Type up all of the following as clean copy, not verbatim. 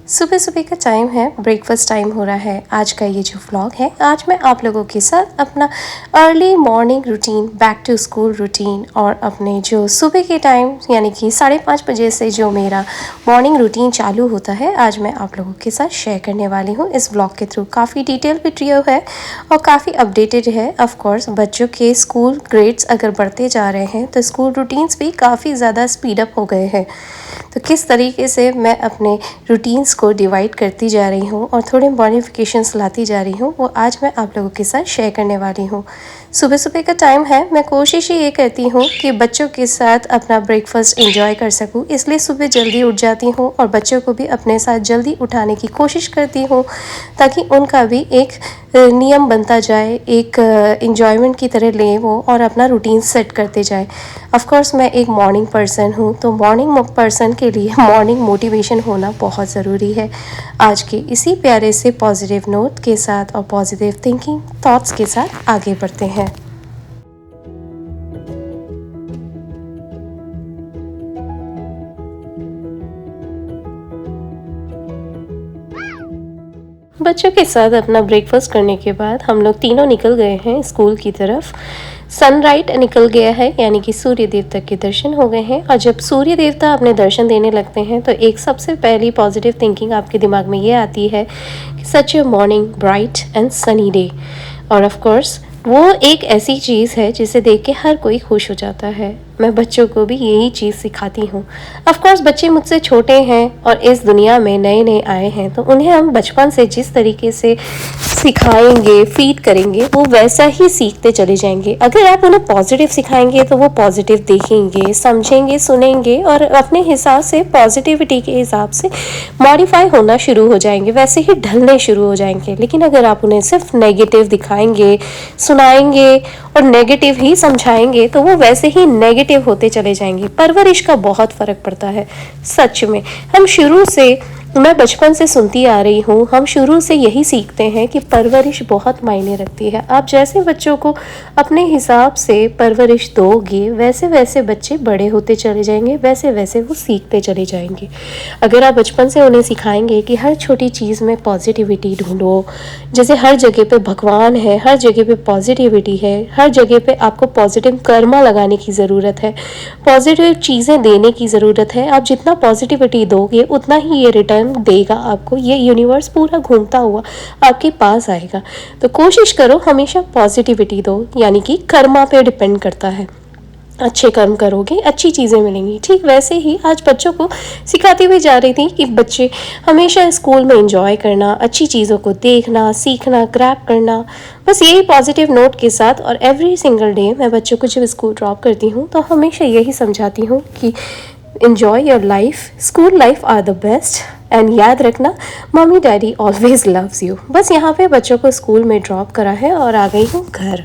सुबह सुबह का टाइम है, ब्रेकफास्ट टाइम हो रहा है। आज का ये जो व्लॉग है, आज मैं आप लोगों के साथ अपना early morning routine, back to school routine और अपने जो सुबह के टाइम यानी कि 5:30 बजे से जो मेरा मॉर्निंग रूटीन चालू होता है, आज मैं आप लोगों के साथ शेयर करने वाली हूँ। इस व्लॉग के थ्रू काफ़ी डिटेल वीडियो है और काफ़ी अपडेटेड है। ऑफ कोर्स बच्चों के स्कूल ग्रेड्स अगर बढ़ते जा रहे हैं तो स्कूल रूटीन्स भी काफ़ी ज़्यादा स्पीड अप हो गए हैं। तो किस तरीके से मैं अपने रूटीन्स को डिवाइड करती जा रही हूँ और थोड़े मॉडिफिकेशंस लाती जा रही हूँ, वो आज मैं आप लोगों के साथ शेयर करने वाली हूँ। सुबह सुबह का टाइम है, मैं कोशिश ये करती हूँ कि बच्चों के साथ अपना ब्रेकफास्ट एंजॉय कर सकूँ, इसलिए सुबह जल्दी उठ जाती हूँ और बच्चों को भी अपने साथ जल्दी उठाने की कोशिश करती हूँ ताकि उनका भी एक नियम बनता जाए, एक एंजॉयमेंट की तरह लें वो और अपना रूटीन सेट करते जाए। ऑफ कोर्स मैं एक मॉर्निंग पर्सन हूँ, तो मॉर्निंग पर्सन के लिए मॉर्निंग मोटिवेशन होना बहुत ज़रूरी है। आज के इसी प्यारे से पॉजिटिव नोट के साथ और पॉजिटिव थिंकिंग थॉट्स के साथ आगे बढ़ते हैं। बच्चों के साथ अपना ब्रेकफास्ट करने के बाद हम लोग तीनों निकल गए हैं स्कूल की तरफ। सनराइज निकल गया है, यानी कि सूर्य देवता के दर्शन हो गए हैं। और जब सूर्य देवता अपने दर्शन देने लगते हैं तो एक सबसे पहली पॉजिटिव थिंकिंग आपके दिमाग में ये आती है कि such a morning bright and sunny day. और ऑफ कोर्स वो एक ऐसी चीज़ है जिसे देख के हर कोई खुश हो जाता है। मैं बच्चों को भी यही चीज़ सिखाती हूँ। ऑफ कोर्स बच्चे मुझसे छोटे हैं और इस दुनिया में नए नए आए हैं, तो उन्हें हम बचपन से जिस तरीके से सिखाएंगे, फीड करेंगे, वो वैसा ही सीखते चले जाएंगे। अगर आप उन्हें पॉजिटिव सिखाएंगे तो वो पॉजिटिव देखेंगे, समझेंगे, सुनेंगे और अपने हिसाब से पॉजिटिविटी के हिसाब से मॉडिफाई होना शुरू हो जाएंगे, वैसे ही ढलने शुरू हो जाएंगे। लेकिन अगर आप उन्हें सिर्फ नेगेटिव दिखाएंगे, सुनाएंगे और नेगेटिव ही समझाएंगे तो वो वैसे ही नेगेटिव होते चले जाएंगे। परवरिश का बहुत फ़र्क पड़ता है सच में। हम शुरू से, मैं बचपन से सुनती आ रही हूँ, हम शुरू से यही सीखते हैं कि परवरिश बहुत मायने रखती है। आप जैसे बच्चों को अपने हिसाब से परवरिश दोगे, वैसे वैसे बच्चे बड़े होते चले जाएंगे, वैसे वैसे वो सीखते चले जाएंगे। अगर आप बचपन से उन्हें सिखाएंगे कि हर छोटी चीज़ में पॉजिटिविटी ढूंढो, जैसे हर जगह पे भगवान है, हर जगह पे पॉजिटिविटी है, हर जगह पे आपको पॉजिटिव कर्मा लगाने की ज़रूरत है, पॉजिटिव चीज़ें देने की ज़रूरत है। आप जितना पॉजिटिविटी दोगे उतना ही ये रिटर्न देगा आपको। ये यूनिवर्स पूरा घूमता हुआ आपके पास आएगा। तो कोशिश करो हमेशा पॉजिटिविटी दो, यानी कि कर्मा पे डिपेंड करता है। अच्छे कर्म करोगे अच्छी चीज़ें मिलेंगी। ठीक वैसे ही आज बच्चों को सिखाती हुई जा रही थी कि बच्चे हमेशा स्कूल में एंजॉय करना, अच्छी चीज़ों को देखना, सीखना, ग्रैब करना, बस यही पॉजिटिव नोट के साथ। और एवरी सिंगल डे मैं बच्चों को जब स्कूल ड्रॉप करती हूँ तो हमेशा यही समझाती हूँ कि enjoy your life, school life are the best and याद रखना mummy daddy always loves you. बस यहाँ पे बच्चों को स्कूल में ड्रॉप करा है और आ गई हूँ घर।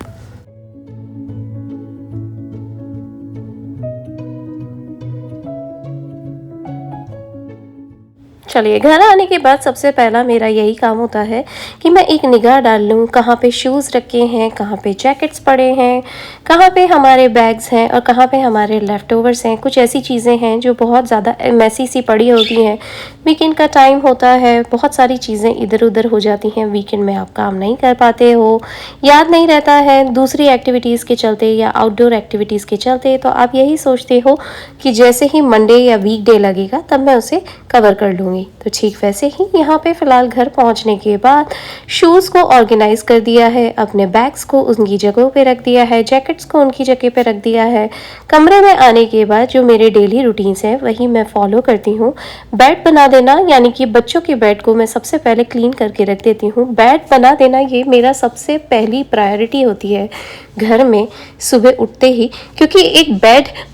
चलिए, घर आने के बाद सबसे पहला मेरा यही काम होता है कि मैं एक निगाह डाल लूँ कहाँ पे शूज़ रखे हैं, कहाँ पे जैकेट्स पड़े हैं, कहाँ पे हमारे बैग्स हैं और कहाँ पे हमारे लेफ़्ट ओवर्स हैं। कुछ ऐसी चीज़ें हैं जो बहुत ज़्यादा मैसी सी पड़ी होती हैं। वीकेंड का टाइम होता है, बहुत सारी चीज़ें इधर उधर हो जाती हैं। वीकेंड में आप काम नहीं कर पाते हो, याद नहीं रहता है दूसरी एक्टिविटीज़ के चलते या आउटडोर एक्टिविटीज़ के चलते, तो आप यही सोचते हो कि जैसे ही मंडे या वीकडे लगेगा तब मैं उसे कवर कर लूँगी। तो ठीक वैसे ही यहाँ पे फ़िलहाल घर पहुँचने के बाद शूज़ को ऑर्गेनाइज़ कर दिया है, अपने बैग्स को उनकी जगहों पे रख दिया है, जैकेट्स को उनकी जगह पे रख दिया है। कमरे में आने के बाद जो मेरे डेली रूटीन्स हैं वही मैं फॉलो करती हूँ। बेड बना देना, यानी कि बच्चों के बेड को मैं सबसे पहले क्लीन करके रख देती हूँ। बेड बना देना ये मेरा सबसे पहली प्रायोरिटी होती है घर में सुबह उठते ही, क्योंकि एक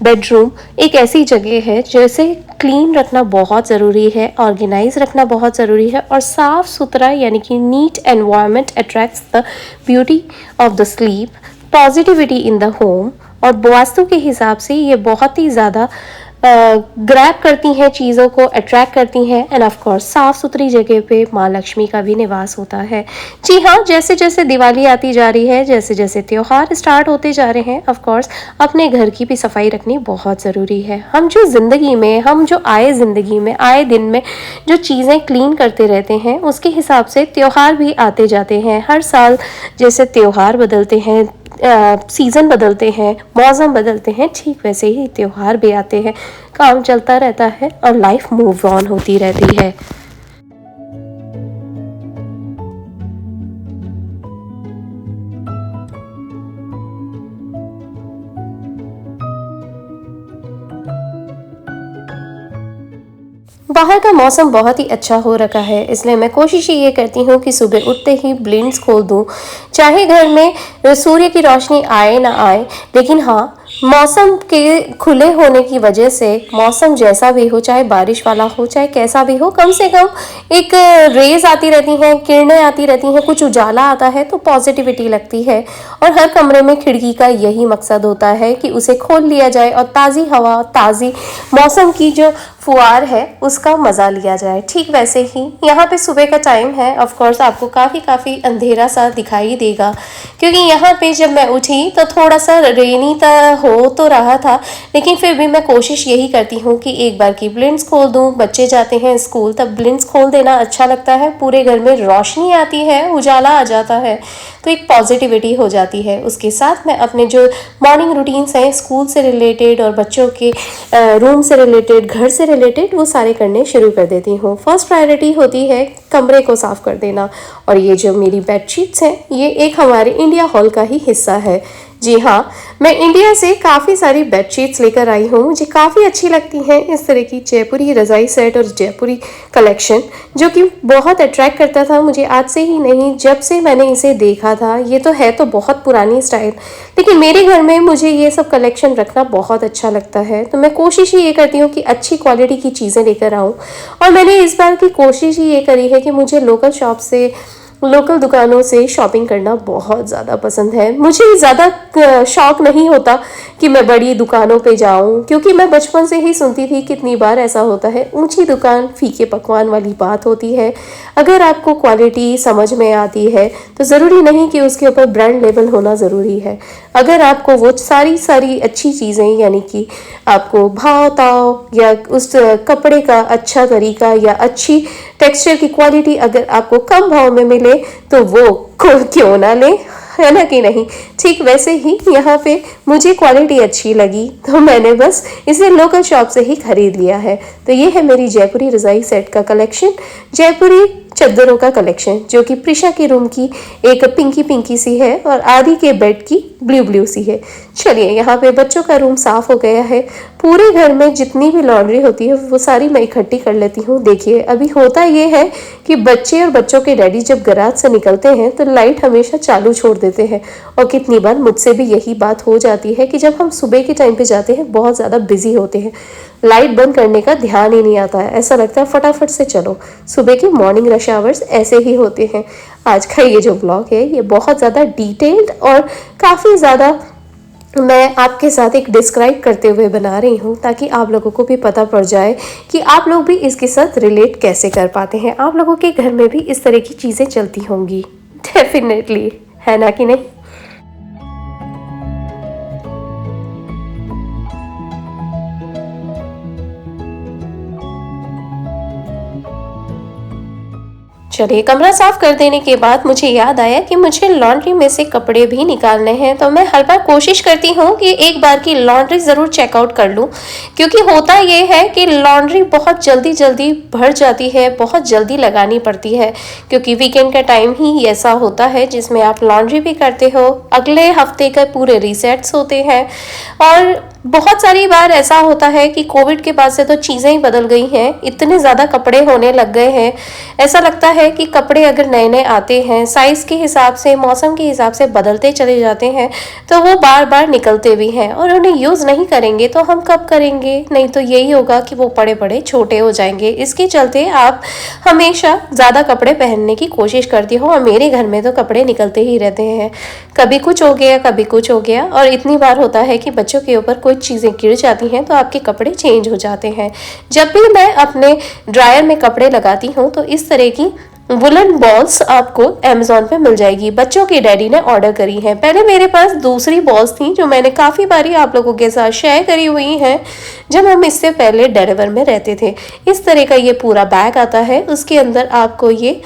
बेडरूम एक ऐसी जगह है जैसे क्लीन रखना बहुत ज़रूरी है, ऑर्गेनाइज रखना बहुत ज़रूरी है और साफ़ सुथरा यानी कि neat environment attracts the beauty of the sleep, positivity in the home. और वास्तु के हिसाब से ये बहुत ही ज़्यादा ग्रैब करती हैं, चीज़ों को अट्रैक्ट करती हैं। एंड ऑफ कोर्स साफ़ सुथरी जगह पे माँ लक्ष्मी का भी निवास होता है। जी हाँ, जैसे जैसे दिवाली आती जा रही है, जैसे जैसे त्यौहार स्टार्ट होते जा रहे हैं, ऑफ कोर्स अपने घर की भी सफाई रखनी बहुत ज़रूरी है। हम जो ज़िंदगी में आए दिन में जो चीज़ें क्लीन करते रहते हैं, उसके हिसाब से त्योहार भी आते जाते हैं। हर साल जैसे त्योहार बदलते हैं, सीज़न बदलते हैं, मौसम बदलते हैं, ठीक वैसे ही त्योहार भी आते हैं। काम चलता रहता है और लाइफ मूव ऑन होती रहती है। बाहर का मौसम बहुत ही अच्छा हो रखा है, इसलिए मैं कोशिश ये करती हूँ कि सुबह उठते ही ब्लिंड्स खोल दूँ। चाहे घर में सूर्य की रोशनी आए ना आए, लेकिन हाँ, मौसम के खुले होने की वजह से मौसम जैसा भी हो, चाहे बारिश वाला हो, चाहे कैसा भी हो, कम से कम एक रेज आती रहती हैं, किरणें आती रहती हैं, कुछ उजाला आता है तो पॉजिटिविटी लगती है। और हर कमरे में खिड़की का यही मकसद होता है कि उसे खोल लिया जाए और ताज़ी हवा, ताज़ी मौसम की जो फुहार है उसका मज़ा लिया जाए। ठीक वैसे ही यहाँ पे सुबह का टाइम है, ऑफ कोर्स आपको काफ़ी अंधेरा सा दिखाई देगा, क्योंकि यहाँ पे जब मैं उठी तो थोड़ा सा रेनी हो तो रहा था, लेकिन फिर भी मैं कोशिश यही करती हूँ कि एक बार की ब्लिंड्स खोल दूँ। बच्चे जाते हैं स्कूल तब ब्लिंड्स खोल देना अच्छा लगता है, पूरे घर में रोशनी आती है, उजाला आ जाता है, तो एक पॉजिटिविटी हो जाती है। उसके साथ मैं अपने जो मॉर्निंग रूटीन्स हैं, स्कूल से रिलेटेड और बच्चों के रूम से रिलेटेड, घर से रिलेटेड, वो सारे करने शुरू कर देती हूँ। फर्स्ट प्रायोरिटी होती है कमरे को साफ़ कर देना। और ये जो मेरी बेडशीट्स हैं, ये एक हमारे इंडिया हॉल का ही हिस्सा है। जी हाँ, मैं इंडिया से काफ़ी सारी बेडशीट्स लेकर आई हूँ, मुझे काफ़ी अच्छी लगती हैं इस तरह की जयपुरी रज़ाई सेट और जयपुरी कलेक्शन, जो कि बहुत अट्रैक्ट करता था मुझे। आज से ही नहीं, जब से मैंने इसे देखा था। ये तो है तो बहुत पुरानी स्टाइल, लेकिन मेरे घर में मुझे ये सब कलेक्शन रखना बहुत अच्छा लगता है, तो मैं कोशिश ही ये करती हूँ कि अच्छी क्वालिटी की चीज़ें लेकर आऊँ। और मैंने इस बार की कोशिश ही ये करी है कि मुझे लोकल दुकानों से शॉपिंग करना बहुत ज़्यादा पसंद है। मुझे ज़्यादा शौक नहीं होता कि मैं बड़ी दुकानों पे जाऊं, क्योंकि मैं बचपन से ही सुनती थी कितनी बार ऐसा होता है, ऊंची दुकान फीके पकवान वाली बात होती है। अगर आपको क्वालिटी समझ में आती है तो ज़रूरी नहीं कि उसके ऊपर ब्रांड लेबल होना ज़रूरी है। अगर आपको वो सारी अच्छी चीज़ें, यानी कि आपको भाव ताव या उस कपड़े का अच्छा तरीका या अच्छी टेक्सचर की क्वालिटी अगर आपको कम भाव में मिले तो वो क्यों ना ले, है ना कि नहीं। ठीक वैसे ही यहाँ पे मुझे क्वालिटी अच्छी लगी तो मैंने बस इसे लोकल शॉप से ही खरीद लिया है। तो ये है मेरी जयपुरी रज़ाई सेट का कलेक्शन, जयपुरी चद्दरों का कलेक्शन, जो कि प्रिशा के रूम की एक पिंकी सी है और आदि के बेड की ब्लू सी है। चलिए, यहाँ पे बच्चों का रूम साफ हो गया है। पूरे घर में जितनी भी लॉन्ड्री होती है वो सारी मैं इकट्ठी कर लेती हूँ। देखिए, अभी होता ये है कि बच्चे और बच्चों के डैडी जब गैराज से निकलते हैं तो लाइट हमेशा चालू छोड़ देते हैं, और कितनी बार मुझसे भी यही बात हो जाती है कि जब हम सुबह के टाइम पे जाते हैं, बहुत ज़्यादा बिजी होते हैं, लाइट बंद करने का ध्यान ही नहीं आता है, ऐसा लगता है फटाफट से चलो। सुबह के मॉर्निंग रश आवर्स ऐसे ही होते हैं। आज का ये जो ब्लॉग है ये बहुत ज़्यादा डिटेल्ड और काफ़ी ज़्यादा मैं आपके साथ एक डिस्क्राइब करते हुए बना रही हूँ, ताकि आप लोगों को भी पता पड़ जाए कि आप लोग भी इसके साथ रिलेट कैसे कर पाते हैं। आप लोगों के घर में भी इस तरह की चीज़ें चलती होंगी, डेफिनेटली, है ना कि नहीं। चलिए, कमरा साफ कर देने के बाद मुझे याद आया कि मुझे लॉन्ड्री में से कपड़े भी निकालने हैं, तो मैं हर बार कोशिश करती हूँ कि एक बार की लॉन्ड्री ज़रूर चेकआउट कर लूँ, क्योंकि होता ये है कि लॉन्ड्री बहुत जल्दी भर जाती है, बहुत जल्दी लगानी पड़ती है, क्योंकि वीकेंड का टाइम ही ऐसा होता है जिसमें आप लॉन्ड्री भी करते हो, अगले हफ्ते का पूरे रीसेट्स होते हैं। और बहुत सारी बार ऐसा होता है कि कोविड के बाद से तो चीज़ें ही बदल गई हैं, इतने ज़्यादा कपड़े होने लग गए हैं, ऐसा लगता है है कि कपड़े अगर नए नए आते हैं, साइज़ के हिसाब से, मौसम के हिसाब से बदलते चले जाते हैं, तो वो बार बार निकलते भी हैं और उन्हें यूज़ नहीं करेंगे तो हम कब करेंगे? नहीं तो यही होगा कि वो पड़े पड़े छोटे हो जाएंगे। इसके चलते आप हमेशा ज़्यादा कपड़े पहनने की कोशिश करती हो, और मेरे घर में तो कपड़े निकलते ही रहते हैं। कभी कुछ हो गया, कभी कुछ हो गया, और इतनी बार होता है कि बच्चों के ऊपर कोई चीज़ें गिर जाती हैं तो आपके कपड़े चेंज हो जाते हैं। जब भी मैं अपने ड्रायर में कपड़े लगाती हूँ तो इस तरह की वुलन बॉल्स आपको अमेज़न पे मिल जाएगी। बच्चों की डैडी ने ऑर्डर करी हैं। पहले मेरे पास दूसरी बॉल्स थी जो मैंने काफ़ी बारी आप लोगों के साथ शेयर करी हुई हैं जब हम इससे पहले डेलावेयर में रहते थे। इस तरह का ये पूरा बैग आता है, उसके अंदर आपको ये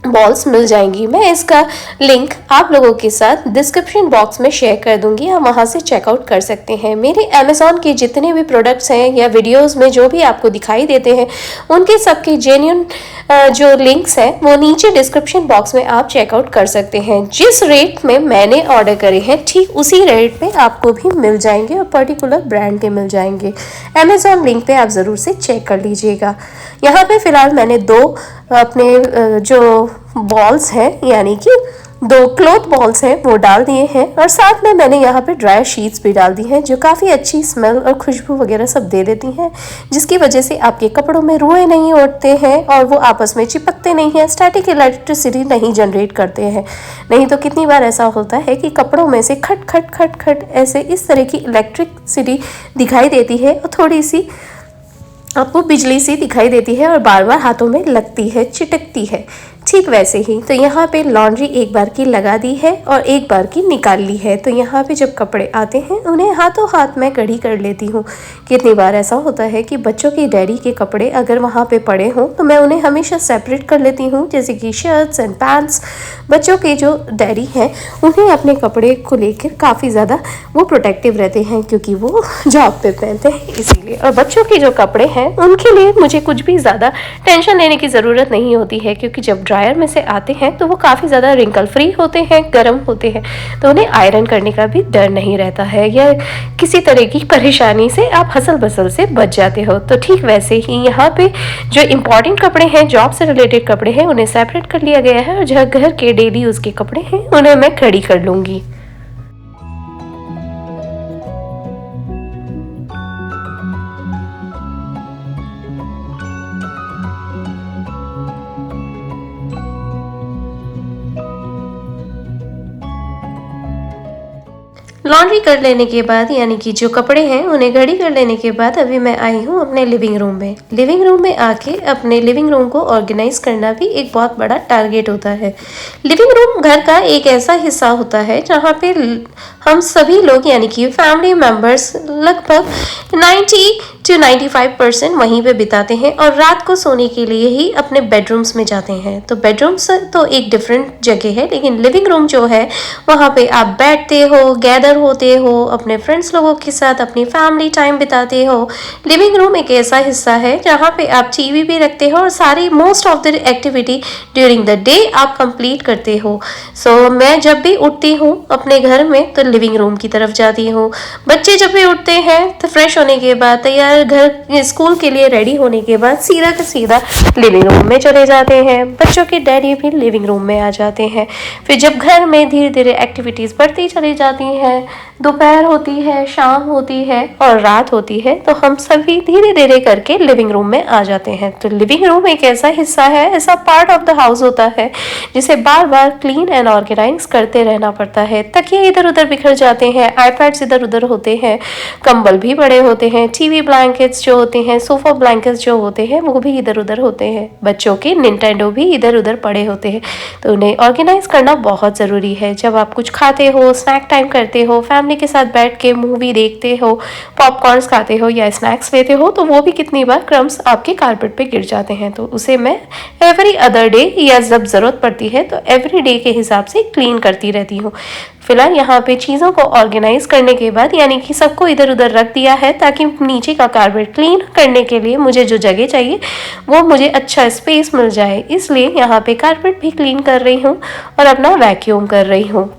बॉल्स मिल जाएंगी। मैं इसका लिंक आप लोगों के साथ डिस्क्रिप्शन बॉक्स में शेयर कर दूंगी, आप वहां से चेकआउट कर सकते हैं। मेरे अमेज़न के जितने भी प्रोडक्ट्स हैं या वीडियोस में जो भी आपको दिखाई देते हैं, उनके सबके जेन्युइन जो लिंक्स हैं वो नीचे डिस्क्रिप्शन बॉक्स में आप चेकआउट कर सकते हैं। जिस रेट में मैंने ऑर्डर करे हैं ठीक उसी रेट पे आपको भी मिल जाएंगे और पर्टिकुलर ब्रांड के मिल जाएंगे। अमेज़न लिंक पे आप ज़रूर से चेक कर लीजिएगा। यहाँ पे फ़िलहाल मैंने दो अपने जो बॉल्स हैं यानी कि 2 क्लॉथ बॉल्स हैं वो डाल दिए हैं, और साथ में मैंने यहाँ पे ड्राई शीट्स भी डाल दी हैं जो काफ़ी अच्छी स्मेल और खुशबू वगैरह सब दे देती हैं, जिसकी वजह से आपके कपड़ों में रुएं नहीं उठते हैं और वो आपस में चिपकते नहीं हैं, स्टैटिक इलेक्ट्रिसिटी नहीं जनरेट करते हैं। नहीं तो कितनी बार ऐसा होता है कि कपड़ों में से खट खट खट खट ऐसे इस तरह की इलेक्ट्रिसिटी दिखाई देती है और थोड़ी सी आपको बिजली सी दिखाई देती है और बार बार हाथों में लगती है, चिटकती है। ठीक वैसे ही तो यहाँ पे लॉन्ड्री एक बार की लगा दी है और एक बार की निकाल ली है। तो यहाँ पे जब कपड़े आते हैं उन्हें हाथों हाथ में कढ़ी कर लेती हूँ। कितनी बार ऐसा होता है कि बच्चों की डैडी के कपड़े अगर वहाँ पे पड़े हों तो मैं उन्हें हमेशा सेपरेट कर लेती हूँ, जैसे कि शर्ट्स एंड पैंट्स। बच्चों के जो डैडी हैं उन्हें अपने कपड़े को लेकर काफ़ी ज़्यादा वो प्रोटेक्टिव रहते हैं क्योंकि वो जॉब पे पहनते हैं इसीलिए। और बच्चों के जो कपड़े हैं उनके लिए मुझे कुछ भी ज़्यादा टेंशन लेने की ज़रूरत नहीं होती है, क्योंकि जब ड्रायर में से आते हैं तो वो काफ़ी ज़्यादा रिंकल फ्री होते हैं, गर्म होते हैं, तो उन्हें आयरन करने का भी डर नहीं रहता है या किसी तरह की परेशानी से आप हसल बसल से बच जाते हो। तो ठीक वैसे ही यहाँ पे जो इम्पॉर्टेंट कपड़े हैं, जॉब से रिलेटेड कपड़े हैं, उन्हें सेपरेट कर लिया गया है और जो घर के डेली यूज़ के कपड़े हैं उन्हें मैं खड़ी कर लूँगी। लॉन्ड्री कर लेने के बाद यानी कि जो कपड़े हैं उन्हें घड़ी कर लेने के बाद अभी मैं आई हूँ अपने लिविंग रूम में। लिविंग रूम में आके अपने लिविंग रूम को ऑर्गेनाइज करना भी एक बहुत बड़ा टारगेट होता है। लिविंग रूम घर का एक ऐसा हिस्सा होता है जहाँ पे हम सभी लोग यानी कि फैमिली मेम्बर्स लगभग 90 to 95% वहीं पे बिताते हैं और रात को सोने के लिए ही अपने बेडरूम्स में जाते हैं। तो बेडरूम्स तो एक डिफरेंट जगह है, लेकिन लिविंग रूम जो है वहाँ पे आप बैठते हो, गैदर होते हो, अपने फ्रेंड्स लोगों के साथ अपनी फैमिली टाइम बिताते हो। लिविंग रूम एक ऐसा हिस्सा है जहाँ पे आप टीवी भी रखते हो और सारी most of the activity during the day आप कंप्लीट करते हो। सो मैं जब भी उठती हूँ अपने घर में तो लिविंग रूम की तरफ जाती हूँ। बच्चे जब भी उठते हैं तो फ्रेश होने के बाद तैयार घर स्कूल के लिए रेडी होने के बाद सीधा का सीधा लिविंग रूम में चले जाते हैं। बच्चों के डैडी भी लिविंग रूम में आ जाते हैं। फिर जब घर में धीरे धीरे एक्टिविटीज़ बढ़ती चली जाती हैं, दोपहर होती है, शाम होती है और रात होती है, तो हम सभी धीरे धीरे करके लिविंग रूम में आ जाते हैं। तो लिविंग रूम एक ऐसा हिस्सा है, ऐसा पार्ट ऑफ द हाउस होता है जिसे बार बार क्लीन एंड ऑर्गेनाइज करते रहना पड़ता है। तकिए इधर उधर बिखर जाते हैं, आईपैड्स इधर उधर होते हैं, कंबल भी बड़े होते हैं, टीवी ब्लैंकेट्स जो होते हैं, सोफा ब्लैंकेट्स जो होते हैं वो भी इधर उधर होते हैं, बच्चों के निंटेंडो भी इधर उधर पड़े होते हैं। तो उन्हें ऑर्गेनाइज करना बहुत ज़रूरी है। जब आप कुछ खाते हो, स्नैक टाइम करते हो, फैमिली के साथ बैठ के मूवी देखते हो, पॉपकॉर्न्स खाते हो या स्नैक्स लेते हो, तो वो भी कितनी बार क्रम्स आपके कारपेट पे गिर जाते हैं। तो उसे मैं एवरी अदर डे या जब ज़रूरत पड़ती है तो एवरी डे के हिसाब से क्लीन करती रहती हूँ। फिलहाल यहाँ पे चीज़ों को ऑर्गेनाइज करने के बाद यानी कि सबको इधर उधर रख दिया है ताकि नीचे का कारपेट क्लीन करने के लिए मुझे जो जगह चाहिए वो मुझे अच्छा स्पेस मिल जाए, इसलिए यहाँ पे कारपेट भी क्लीन कर रही हूँ और अपना वैक्यूम कर रही हूँ।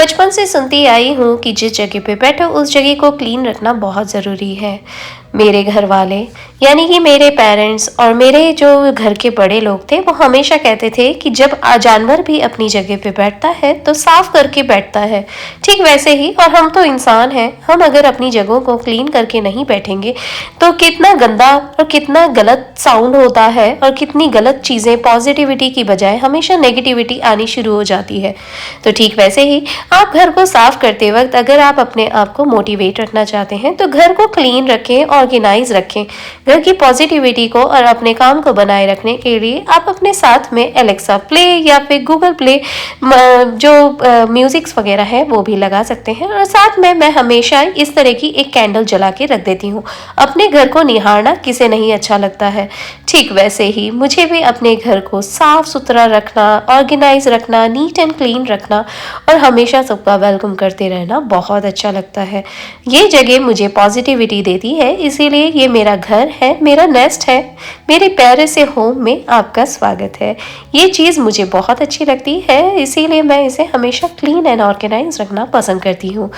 बचपन से सुनती आई हूँ कि जिस जगह पे बैठो उस जगह को क्लीन रखना बहुत ज़रूरी है। मेरे घर वाले यानी कि मेरे पेरेंट्स और मेरे जो घर के बड़े लोग थे वो हमेशा कहते थे कि जब जानवर भी अपनी जगह पे बैठता है तो साफ करके बैठता है। ठीक वैसे ही और हम तो इंसान हैं, हम अगर अपनी जगहों को क्लीन करके नहीं बैठेंगे तो कितना गंदा और कितना गलत साउंड होता है और कितनी गलत चीज़ें पॉजिटिविटी की बजाय हमेशा नेगेटिविटी आनी शुरू हो जाती है। तो ठीक वैसे ही आप घर को साफ करते वक्त अगर आप अपने आप को मोटिवेट रखना चाहते हैं तो घर को क्लीन रखें, ऑर्गेनाइज रखें। घर की पॉजिटिविटी को और अपने काम को बनाए रखने के लिए आप अपने साथ में एलेक्सा प्ले या फिर गूगल प्ले जो म्यूजिक्स वगैरह है वो भी लगा सकते हैं। और साथ में मैं हमेशा इस तरह की एक कैंडल जला के रख देती हूँ। अपने घर को निहारना किसे नहीं अच्छा लगता है। ठीक वैसे ही मुझे भी अपने घर को साफ सुथरा रखना, ऑर्गेनाइज रखना, नीट एंड क्लीन रखना और हमेशा सबका वेलकम करते रहना बहुत अच्छा लगता है। ये जगह मुझे पॉजिटिविटी देती है, इसीलिए ये मेरा घर है, मेरा नेस्ट है, मेरे प्यारे से होम में आपका स्वागत है। ये चीज़ मुझे बहुत अच्छी लगती है, इसीलिए मैं इसे हमेशा क्लीन एंड ऑर्गेनाइज रखना पसंद करती हूँ।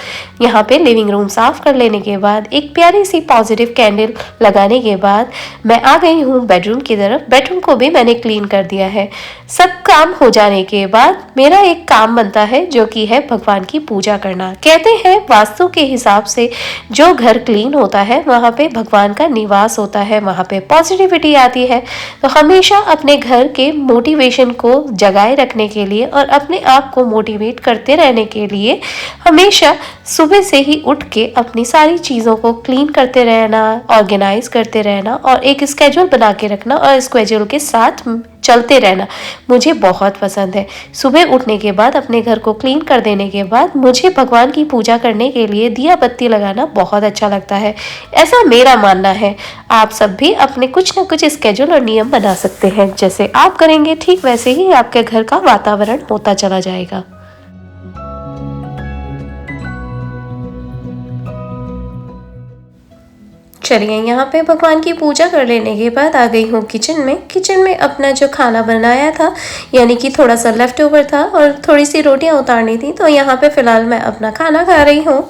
यहाँ पे लिविंग रूम साफ कर लेने के बाद एक प्यारी सी पॉजिटिव कैंडल लगाने के बाद मैं आ गई हूँ बेडरूम की तरफ। बेडरूम को भी मैंने क्लीन कर दिया है। सब काम हो जाने के बाद मेरा एक काम बनता है जो कि है भगवान की पूजा करना। कहते हैं वास्तु के हिसाब से जो घर क्लीन होता है वहाँ पे भगवान का निवास होता है, वहाँ पे पॉजिटिविटी आती है। तो हमेशा अपने घर के मोटिवेशन को जगाए रखने के लिए और अपने आप को मोटिवेट करते रहने के लिए हमेशा सुबह से ही उठ के अपनी सारी चीज़ों को क्लीन करते रहना, ऑर्गेनाइज करते रहना और एक स्केड्यूल बना के रखना और स्केड्यूल के साथ चलते रहना मुझे बहुत पसंद है। सुबह उठने के बाद अपने घर को क्लीन कर देने के बाद मुझे भगवान की पूजा करने के लिए दिया बत्ती लगाना बहुत अच्छा लगता है। ऐसा मेरा मानना है। आप सब भी अपने कुछ ना कुछ स्केड्यूल और नियम बना सकते हैं। जैसे आप करेंगे ठीक वैसे ही आपके घर का वातावरण होता चला जाएगा। चलिए यहाँ पे भगवान की पूजा कर लेने के बाद आ गई हूँ किचन में। किचन में अपना जो खाना बनाया था यानी कि थोड़ा सा लेफ्ट ओवर था और थोड़ी सी रोटियाँ उतारनी थी, तो यहाँ पे फ़िलहाल मैं अपना खाना खा रही हूँ।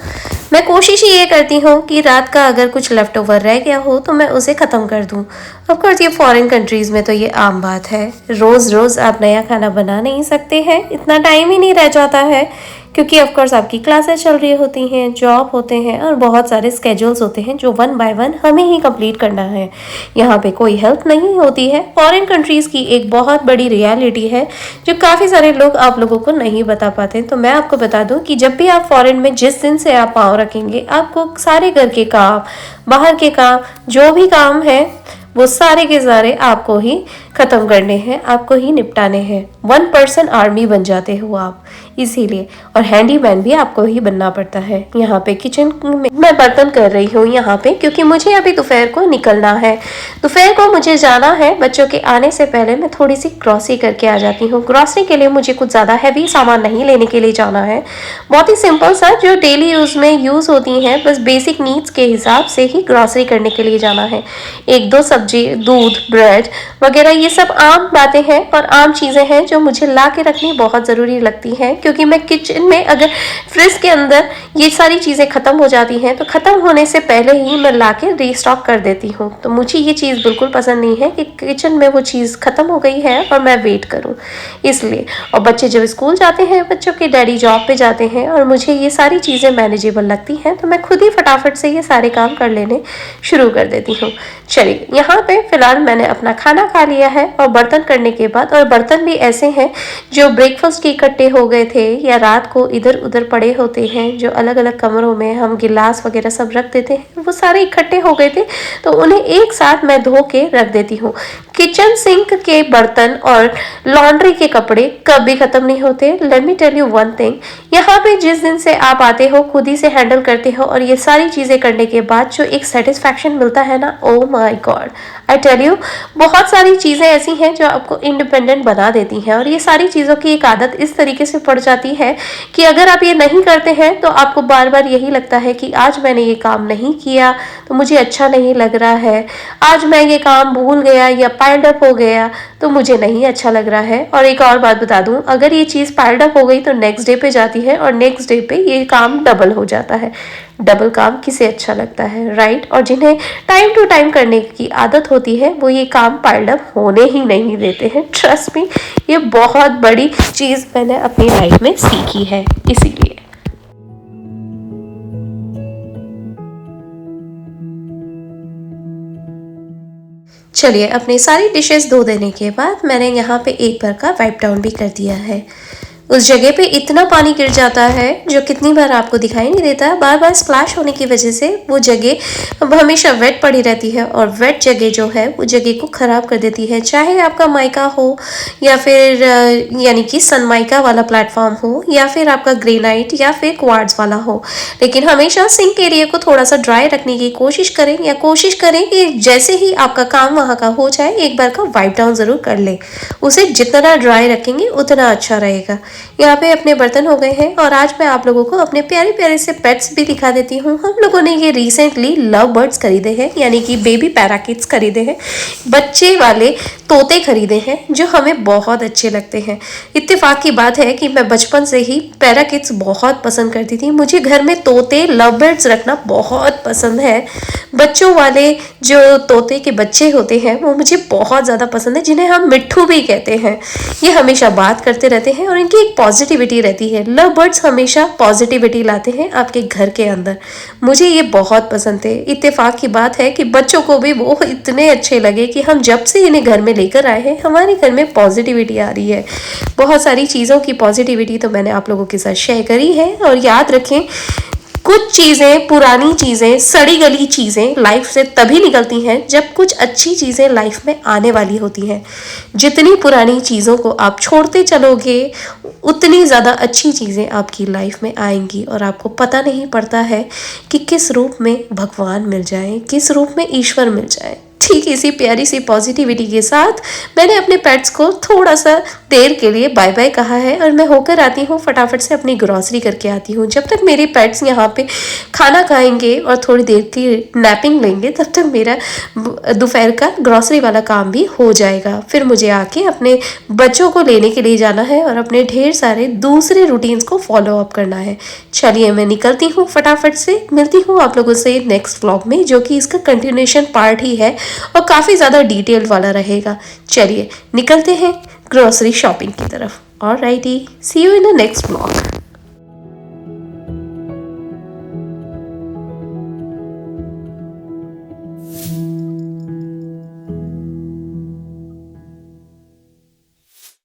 मैं कोशिश ये करती हूँ कि रात का अगर कुछ लेफ्ट ओवर रह गया हो तो मैं उसे ख़त्म कर दूँ। ऑफकोर्स ये फॉरेन कंट्रीज़ में तो ये आम बात है। रोज़ रोज़ आप नया खाना बना नहीं सकते हैं, इतना टाइम ही नहीं रह जाता है क्योंकि ऑफकोर्स आपकी क्लासेस चल रही होती हैं, जॉब होते हैं और बहुत सारे स्केड्यूल्स होते हैं जो वन बाय वन हमें ही कंप्लीट करना है। यहाँ पे कोई हेल्प नहीं होती है। फॉरेन कंट्रीज़ की एक बहुत बड़ी रियलिटी है जो काफ़ी सारे लोग आप लोगों को नहीं बता पाते। तो मैं आपको बता दूँ कि जब भी आप फॉरेन में जिस दिन से आप पाँव रखेंगे आपको सारे घर के काम, बाहर के काम, जो भी काम है वो सारे के सारे आपको ही ख़त्म करने हैं, आपको ही निपटाने हैं। 1 पर्सन आर्मी बन जाते हो आप इसीलिए। और हैंडीमैन भी आपको ही बनना पड़ता है। यहाँ पे किचन में मैं बर्तन कर रही हूँ यहाँ पे क्योंकि मुझे अभी दोपहर को निकलना है। दोपहर को मुझे जाना है। बच्चों के आने से पहले मैं थोड़ी सी ग्रॉसरी करके आ जाती हूँ। ग्रॉसरी के लिए मुझे कुछ ज़्यादा हैवी सामान नहीं लेने के लिए जाना है। बहुत ही सिंपल सा जो डेली यूज़ में यूज़ होती हैं, बस बेसिक नीड्स के हिसाब से ही ग्रॉसरी करने के लिए जाना है। 1-2 सब्जी, दूध, ब्रेड वगैरह ये सब आम बातें हैं और आम चीज़ें हैं जो मुझे ला के रखनी बहुत ज़रूरी लगती हैं क्योंकि मैं किचन में अगर फ्रिज के अंदर ये सारी चीज़ें ख़त्म हो जाती हैं तो ख़त्म होने से पहले ही मैं ला के रीस्टॉक कर देती हूँ। तो मुझे ये चीज़ बिल्कुल पसंद नहीं है कि किचन में वो चीज़ ख़त्म हो गई है और मैं वेट करूँ, इसलिए। और बच्चे जब स्कूल जाते हैं, बच्चों के डैडी जॉब पे जाते हैं और मुझे ये सारी चीज़ें मैनेजेबल लगती हैं तो मैं खुद ही फटाफट से ये सारे काम कर लेने शुरू कर देती हूँ। चलिए यहाँ पे फ़िलहाल मैंने अपना खाना खा लिया है और बर्तन करने के बाद, और बर्तन भी ऐसे हैं जो ब्रेकफास्ट के इकट्ठे हो गए थे या रात को इधर उधर पड़े होते हैं, जो अलग अलग कमरों में हम गिलास वगैरह सब रख देते हैं, वो सारे इकट्ठे हो गए थे तो उन्हें एक साथ मैं धो के रख देती हूँ। किचन सिंक के बर्तन और लॉन्ड्री के कपड़े कभी ख़त्म नहीं होते। Let me tell you one thing, यहाँ पे जिस दिन से आप आते हो खुद ही से हैंडल करते हो और ये सारी चीज़ें करने के बाद जो एक सेटिस्फैक्शन मिलता है ना, oh my God, I tell you, बहुत सारी चीज़ें ऐसी हैं जो आपको इंडिपेंडेंट बना देती हैं। और ये सारी चीज़ों की एक आदत इस तरीके से पड़ जाती है कि अगर आप ये नहीं करते हैं तो आपको बार बार यही लगता है कि आज मैंने ये काम नहीं किया तो मुझे अच्छा नहीं लग रहा है, आज मैं ये काम भूल गया या पाइल्ड अप हो गया तो मुझे नहीं अच्छा लग रहा है। और एक और बात बता दूं, अगर ये चीज़ पाइल्ड अप हो गई तो नेक्स्ट डे पे जाती है और नेक्स्ट डे पे ये काम डबल हो जाता है। डबल काम किसे अच्छा लगता है, राइट? और जिन्हें टाइम टू टाइम करने की आदत होती है वो ये काम पाइल्ड अप होने ही नहीं देते हैं। ट्रस्ट मी, ये बहुत बड़ी चीज़ मैंने अपनी लाइफ में सीखी है, इसीलिए। चलिए, अपनी सारी डिशेस धो देने के बाद मैंने यहाँ पे एक बार का वाइप डाउन भी कर दिया है। उस जगह पे इतना पानी गिर जाता है जो कितनी बार आपको दिखाई नहीं देता। बार बार स्प्लैश होने की वजह से वो जगह अब हमेशा वेट पड़ी रहती है और वेट जगह जो है वो जगह को ख़राब कर देती है। चाहे आपका माइका हो या फिर यानी कि सनमाइका वाला प्लेटफॉर्म हो या फिर आपका ग्रेनाइट या फिर क्वार्ट्ज वाला हो, लेकिन हमेशा सिंक एरिया को थोड़ा सा ड्राई रखने की कोशिश करें, या कोशिश करें कि जैसे ही आपका काम वहाँ का हो जाए एक बार का वाइप डाउन ज़रूर कर लें। उसे जितना ड्राई रखेंगे उतना अच्छा रहेगा। यहाँ पे अपने बर्तन हो गए हैं और आज मैं आप लोगों को अपने प्यारे प्यारे से पेट्स भी दिखा देती हूँ। हम लोगों ने ये रिसेंटली लव बर्ड्स खरीदे हैं, यानी कि बेबी पैराकिट्स खरीदे हैं, बच्चे वाले तोते खरीदे हैं जो हमें बहुत अच्छे लगते हैं। इत्तेफाक की बात है कि मैं बचपन से ही पैराकिट्स बहुत पसंद करती थी। मुझे घर में तोते लव बर्ड्स रखना बहुत पसंद है। बच्चों वाले जो तोते के बच्चे होते हैं वो मुझे बहुत ज़्यादा पसंद है, जिन्हें हम मिट्ठू भी कहते हैं। ये हमेशा बात करते रहते हैं और इनकी एक पॉजिटिविटी रहती है। लव बर्ड्स हमेशा पॉजिटिविटी लाते हैं आपके घर के अंदर। मुझे ये बहुत पसंद थे। इत्तेफाक की बात है कि बच्चों को भी वो इतने अच्छे लगे कि हम जब से इन्हें घर में लेकर आए हैं हमारे घर में पॉजिटिविटी आ रही है। बहुत सारी चीज़ों की पॉजिटिविटी तो मैंने आप लोगों के साथ शेयर करी है। और याद रखें, कुछ चीज़ें, पुरानी चीज़ें, सड़ी गली चीज़ें लाइफ से तभी निकलती हैं जब कुछ अच्छी चीज़ें लाइफ में आने वाली होती हैं। जितनी पुरानी चीज़ों को आप छोड़ते चलोगे उतनी ज़्यादा अच्छी चीज़ें आपकी लाइफ में आएंगी और आपको पता नहीं पड़ता है कि किस रूप में भगवान मिल जाए, किस रूप में ईश्वर मिल जाए। ठीक इसी प्यारी सी पॉजिटिविटी के साथ मैंने अपने पेट्स को थोड़ा सा देर के लिए बाय बाय कहा है और मैं होकर आती हूँ, फटाफट से अपनी ग्रॉसरी करके आती हूँ। जब तक मेरे पेट्स यहाँ पे खाना खाएंगे और थोड़ी देर की नैपिंग लेंगे तब तक मेरा दोपहर का ग्रॉसरी वाला काम भी हो जाएगा। फिर मुझे आके अपने बच्चों को लेने के लिए जाना है और अपने ढेर सारे दूसरे रूटीन्स को फॉलो अप करना है। चलिए, मैं निकलती हूँ फटाफट से। मिलती हूँ आप लोगों से नेक्स्ट व्लॉग में, जो कि इसका कंटिन्यूएशन पार्ट ही है और काफ़ी ज़्यादा डिटेल वाला रहेगा। चलिए निकलते हैं ग्रोसरी शॉपिंग की तरफ। Alrighty, see you in the next vlog.